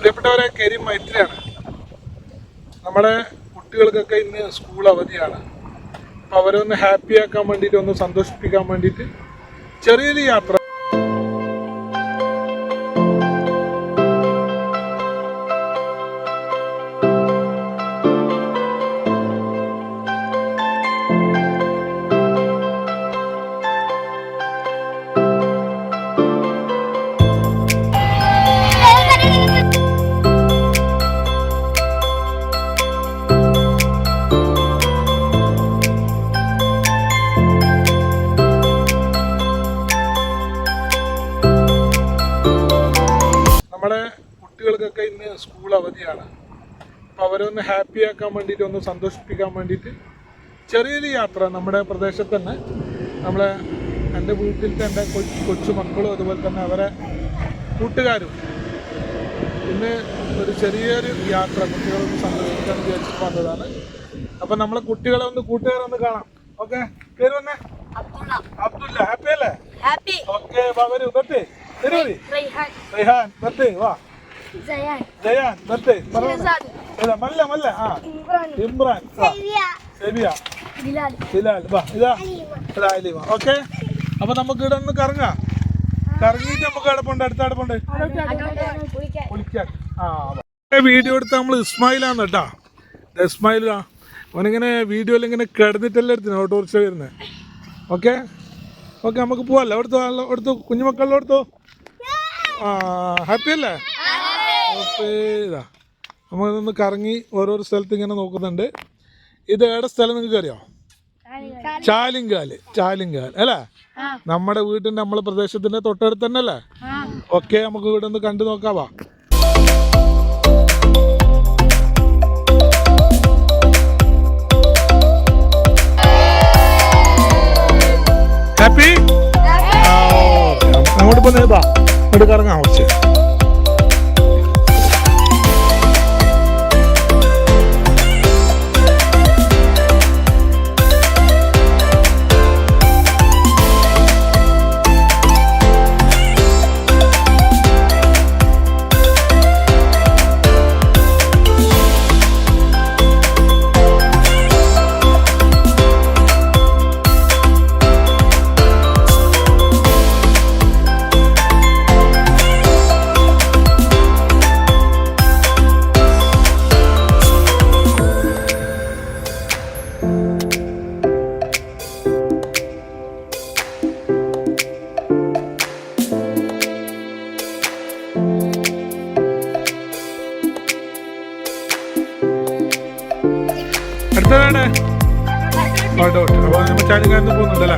പ്രിയപ്പെട്ടവരെ, കരീം മൈത്രിയാണ്. നമ്മുടെ കുട്ടികൾക്കൊക്കെ ഇന്ന് സ്കൂൾ അവധിയാണ്. അപ്പോൾ അവരൊന്ന് ഹാപ്പിയാക്കാൻ വേണ്ടിയിട്ട്, ഒന്ന് സന്തോഷിപ്പിക്കാൻ വേണ്ടിയിട്ട് ചെറിയൊരു യാത്ര. നമ്മുടെ കുട്ടികൾക്കൊക്കെ ഇന്ന് സ്കൂൾ അവധിയാണ്. അപ്പോൾ അവരൊന്ന് ഹാപ്പിയാക്കാൻ വേണ്ടിയിട്ട്, ഒന്ന് സന്തോഷിപ്പിക്കാൻ വേണ്ടിയിട്ട് ചെറിയൊരു യാത്ര. നമ്മുടെ പ്രദേശത്ത് തന്നെ എൻ്റെ വീട്ടിലത്തെ എൻ്റെ കൊച്ചു മക്കളും അതുപോലെ തന്നെ അവരെ കൂട്ടുകാരും ഇന്ന് ഒരു ചെറിയൊരു യാത്ര കുട്ടികളൊന്ന് സന്തോഷിക്കാൻ വിചാരിച്ചിട്ട് വന്നതാണ്. അപ്പം നമ്മളെ കുട്ടികളെ കൂട്ടുകാരെ ഒന്ന് കാണാം. ഓക്കെ, പേര് വന്നേ? അബ്ദുല്ല. ഹാപ്പി അല്ലേ? ഓക്കെ, വരൂ, ബർത്തേ റൈഹാൻ, ബർത്തേ വാ. ജയാൻ, ബർത്തേ മല്ല മല്ല. ആ, ഇമ്രാൻ, സെബിയ, ബിലാൽ, വാ. ഇതാ അലിമ. ഓക്കെ, അപ്പൊ നമുക്ക് ഇവിടെ ഒന്ന് കറങ്ങിയിട്ട് നമുക്ക് അടുപ്പുണ്ട്, അടുത്ത അടുപ്പുണ്ട് കുളിക്കാൻ. വീഡിയോ എടുത്ത നമ്മൾ ഇസ്മായിലാണ് കേട്ടാ. ഇസ്മായിലാ അവനിങ്ങനെ വീഡിയോയിൽ ഇങ്ങനെ കിടന്നിട്ടല്ലേ എടുത്തിന് ഓട്ടോറിക്ഷ വരുന്നത്. ഓക്കെ ഓക്കെ, നമുക്ക് പോവാല്ലോ. എടുത്തു കുഞ്ഞുമക്കളിലും എടുത്തു. ഹാപ്പി അല്ലേ? ഓക്കെ, ഇതാ നമ്മളിതൊന്ന് കറങ്ങി ഓരോരോ സ്ഥലത്ത് ഇങ്ങനെ നോക്കുന്നുണ്ട്. ഇത് ഏടെ സ്ഥലം നിങ്ങൾക്ക് അറിയാം? ചാലിങ്കാൽ അല്ലേ? നമ്മുടെ വീട്ടിന്റെ നമ്മളെ പ്രദേശത്തിന്റെ തൊട്ടടുത്ത് തന്നെ അല്ലേ? ഓക്കെ, നമുക്ക് ഇവിടെ ഒന്ന് കണ്ടു നോക്കാവാ. ഹാപ്പി? അങ്ങോട്ട് പോന്നേതാ, ഇങ്ങോട്ട് കറങ്ങാം കുറച്ച്. അടുത്തതാണ് അപ്പോൾ നമ്മൾ ചാലിങ്കാലിൽ പോകുന്നുണ്ടല്ലേ?